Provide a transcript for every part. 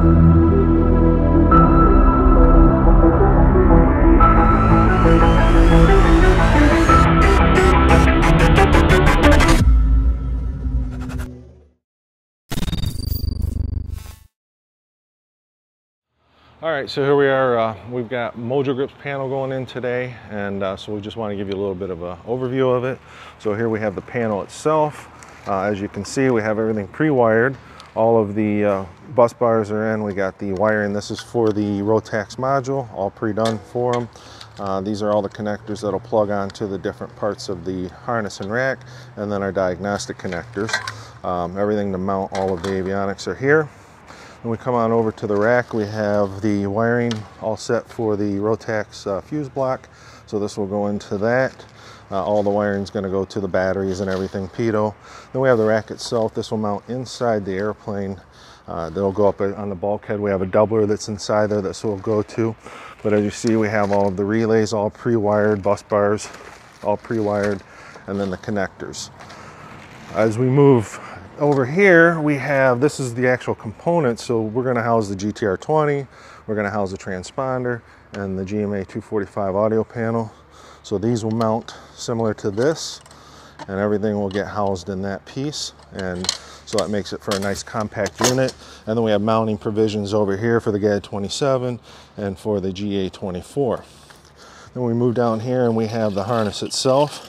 Alright, so here we are, we've got MojoGrip's panel going in today, and so we just want to give you a little bit of an overview of it. So here we have the panel itself. As you can see, we have everything pre-wired. All of the bus bars are in. We got the wiring. This is for the Rotax module, all pre-done for them. These are all the connectors that'll plug onto the different parts of the harness and rack, and then our diagnostic connectors. Everything to mount all of the avionics are here. When we come on over to the rack, we have the wiring all set for the Rotax fuse block. So this will go into that. All the wiring is going to go to the batteries and everything, pitot. Then we have the rack itself. This will mount inside the airplane. They'll go up on the bulkhead. We have a doubler that's inside there that this will go to. But as you see, we have all of the relays all pre-wired, bus bars all pre-wired, and then the connectors. As we move over here, we have, this is the actual components. So we're going to house the GTR20, we're going to house the transponder, and the GMA 245 audio panel. So these will mount similar to this, and everything will get housed in that piece. And so that makes it for a nice compact unit. And then we have mounting provisions over here for the GAD27 and for the GA24. Then we move down here and we have the harness itself.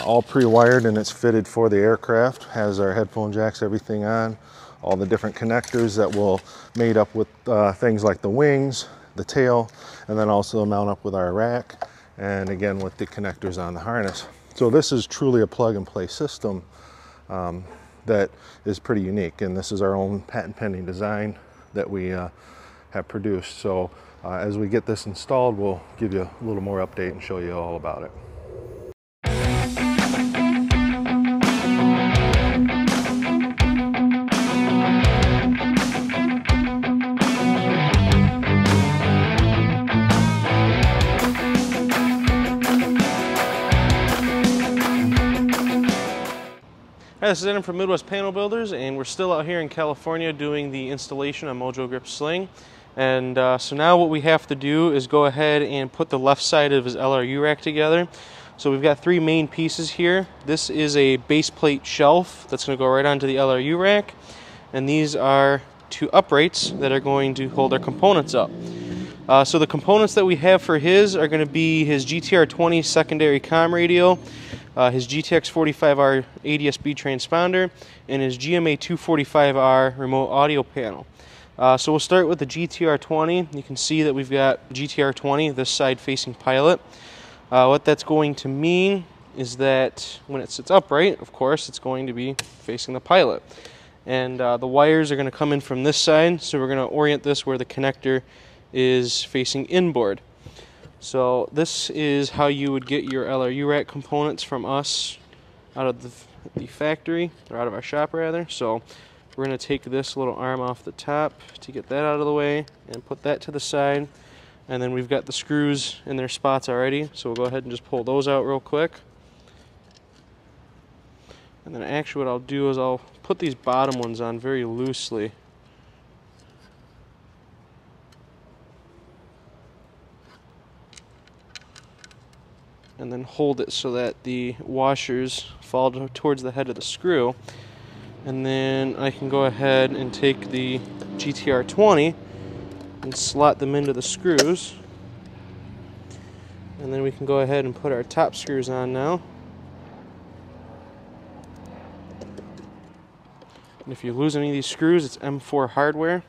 All pre-wired, and it's fitted for the aircraft. Has our headphone jacks, everything on. All the different connectors that will made up with things like the wings, the tail, and then also mount up with our rack. And again, with the connectors on the harness. So this is truly a plug-and-play system that is pretty unique. And this is our own patent-pending design that we have produced. So as we get this installed, we'll give you a little more update and show you all about it. Hi, this is Adam from Midwest Panel Builders, and we're still out here in California doing the installation on MojoGrip's Sling. And so now what we have to do is go ahead and put the left side of his LRU rack together. So we've got three main pieces here. This is a base plate shelf that's going to go right onto the LRU rack, and these are two uprights that are going to hold our components up. So the components that we have for his are going to be his GTR20 secondary comm radio, his GTX 45R ADS-B transponder, and his GMA 245R remote audio panel. So we'll start with the GTR20. You can see that we've got GTR20, this side facing pilot. What that's going to mean is that when it sits upright, of course, it's going to be facing the pilot. And the wires are going to come in from this side, so we're going to orient this where the connector is facing inboard. So this is how you would get your LRU rack components from us out of the factory, or out of our shop rather. So we're going to take this little arm off the top to get that out of the way and put that to the side. And then we've got the screws in their spots already, so we'll go ahead and just pull those out real quick. And then actually what I'll do is I'll put these bottom ones on very loosely. And then hold it so that the washers fall towards the head of the screw. And then I can go ahead and take the GTR20 and slot them into the screws. And then we can go ahead and put our top screws on now. And if you lose any of these screws, it's M4 hardware.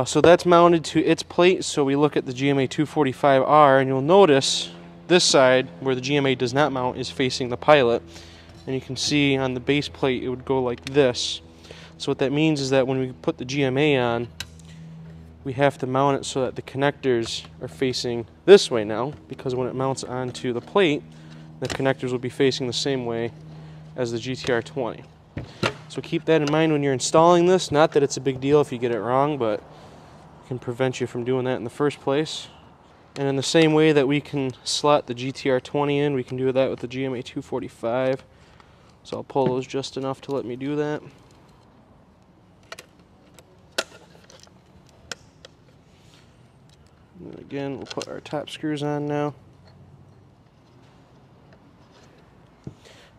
So that's mounted to its plate, so we look at the GMA 245R, and you'll notice this side, where the GMA does not mount, is facing the pilot. And you can see on the base plate it would go like this. So what that means is that when we put the GMA on, we have to mount it so that the connectors are facing this way now, because when it mounts onto the plate, the connectors will be facing the same way as the GTR20. So keep that in mind when you're installing this. Not that it's a big deal if you get it wrong, but it can prevent you from doing that in the first place. And in the same way that we can slot the GTR20 in, we can do that with the GMA 245. So I'll pull those just enough to let me do that. again, we'll put our top screws on now.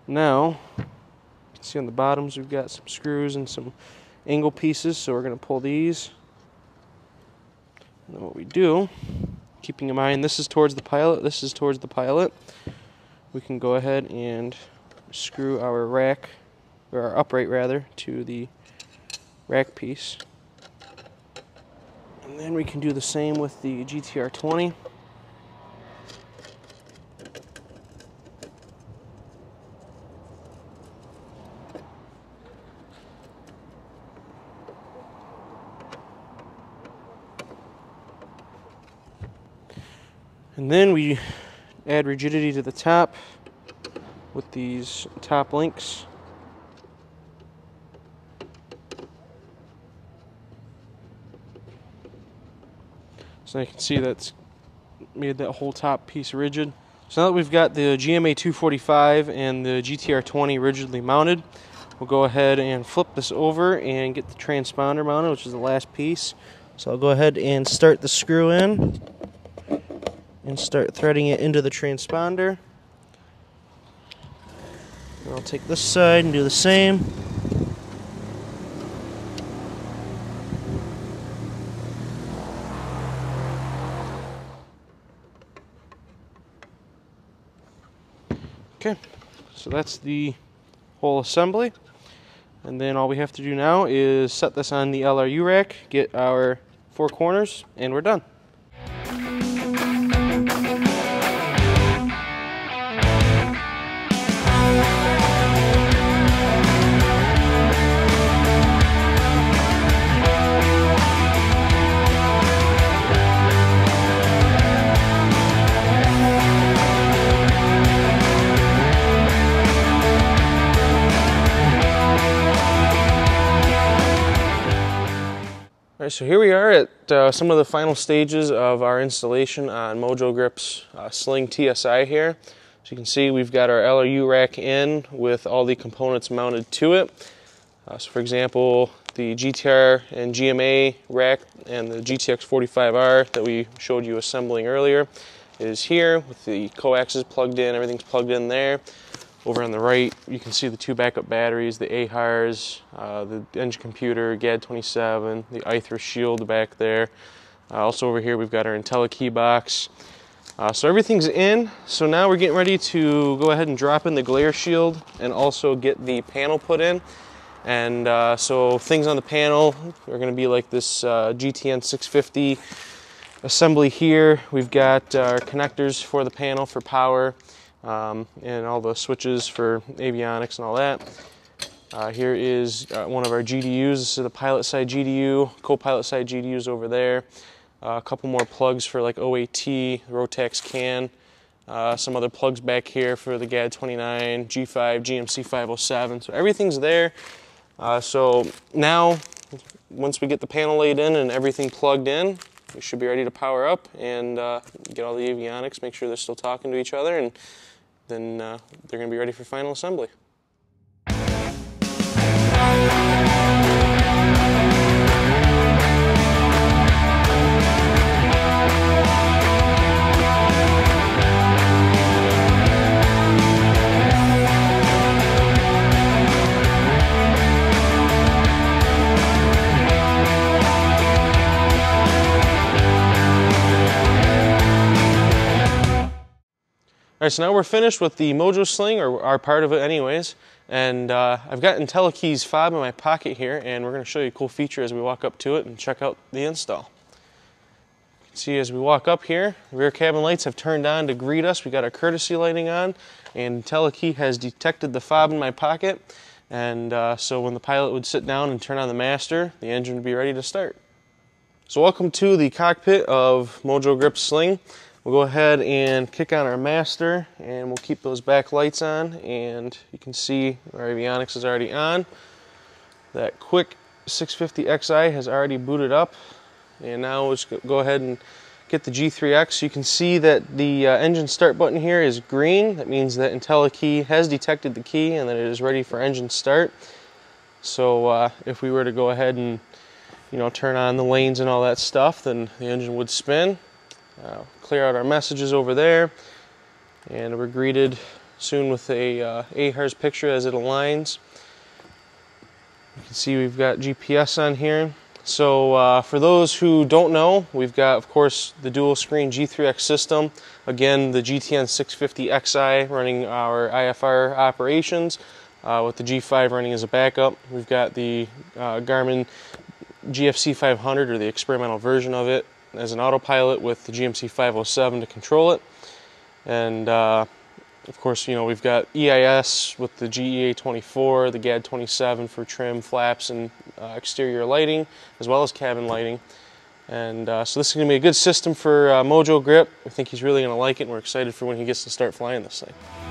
Now, you can see on the bottoms we've got some screws and some angle pieces, so we're going to pull these. And then what we do, keeping in mind this is towards the pilot, this is towards the pilot, we can go ahead and screw our rack, or our upright rather, to the rack piece. And then we can do the same with the GTR 20. And then we add rigidity to the top with these top links. So you can see that's made that whole top piece rigid. So now that we've got the GMA 245 and the GTR 20 rigidly mounted, we'll go ahead and flip this over and get the transponder mounted, which is the last piece. So I'll go ahead and start the screw in and start threading it into the transponder. And I'll take this side and do the same. Okay, so that's the whole assembly. And then all we have to do now is set this on the LRU rack, get our 4 corners, and we're done. Alright, so here we are at some of the final stages of our installation on MojoGrip's Sling TSi here. So you can see we've got our LRU rack in with all the components mounted to it. So for example, the GTR and GMA rack and the GTX 45R that we showed you assembling earlier is here with the coaxes plugged in, everything's plugged in there. Over on the right, you can see the 2 backup batteries, the AHRs, the engine computer, GAD27, the iThrust shield back there. Also over here, we've got our IntelliKey box. So everything's in. So now we're getting ready to go ahead and drop in the glare shield and also get the panel put in. And so things on the panel are going to be like this GTN 650 assembly here. We've got our connectors for the panel for power. And all the switches for avionics and all that. Here is one of our GDUs. This is the pilot side GDU, co-pilot side GDUs over there. A couple more plugs for like OAT, Rotax CAN. Some other plugs back here for the GAD29, G5, GMC 507. So everything's there. So now, once we get the panel laid in and everything plugged in, we should be ready to power up and get all the avionics, make sure they're still talking to each other, and then they're going to be ready for final assembly. Alright, so now we're finished with the Mojo Sling, or our part of it anyways, and I've got IntelliKey's fob in my pocket here, and we're going to show you a cool feature as we walk up to it and check out the install. You can see as we walk up here, the rear cabin lights have turned on to greet us. We got our courtesy lighting on, and IntelliKey has detected the fob in my pocket, and so when the pilot would sit down and turn on the master, the engine would be ready to start. So welcome to the cockpit of MojoGrip's Sling. We'll go ahead and kick on our master, and we'll keep those back lights on, and you can see our avionics is already on. That quick 650xi has already booted up, and now let's go ahead and get the G3X. You can see that the engine start button here is green. That means that IntelliKey has detected the key and that it is ready for engine start. So if we were to go ahead and turn on the lanes and all that stuff, then the engine would spin. clear out our messages over there, and we're greeted soon with a AHRS picture as it aligns. You can see we've got GPS on here. So for those who don't know, we've got, of course, the dual screen G3X system. Again, the GTN 650Xi running our IFR operations, with the G5 running as a backup. We've got the Garmin GFC 500, or the experimental version of it, as an autopilot with the GMC 507 to control it. And of course, you know, we've got EIS with the GEA 24, the GAD 27 for trim, flaps, and exterior lighting, as well as cabin lighting. And so this is going to be a good system for MojoGrip. I think he's really going to like it, and we're excited for when he gets to start flying this thing.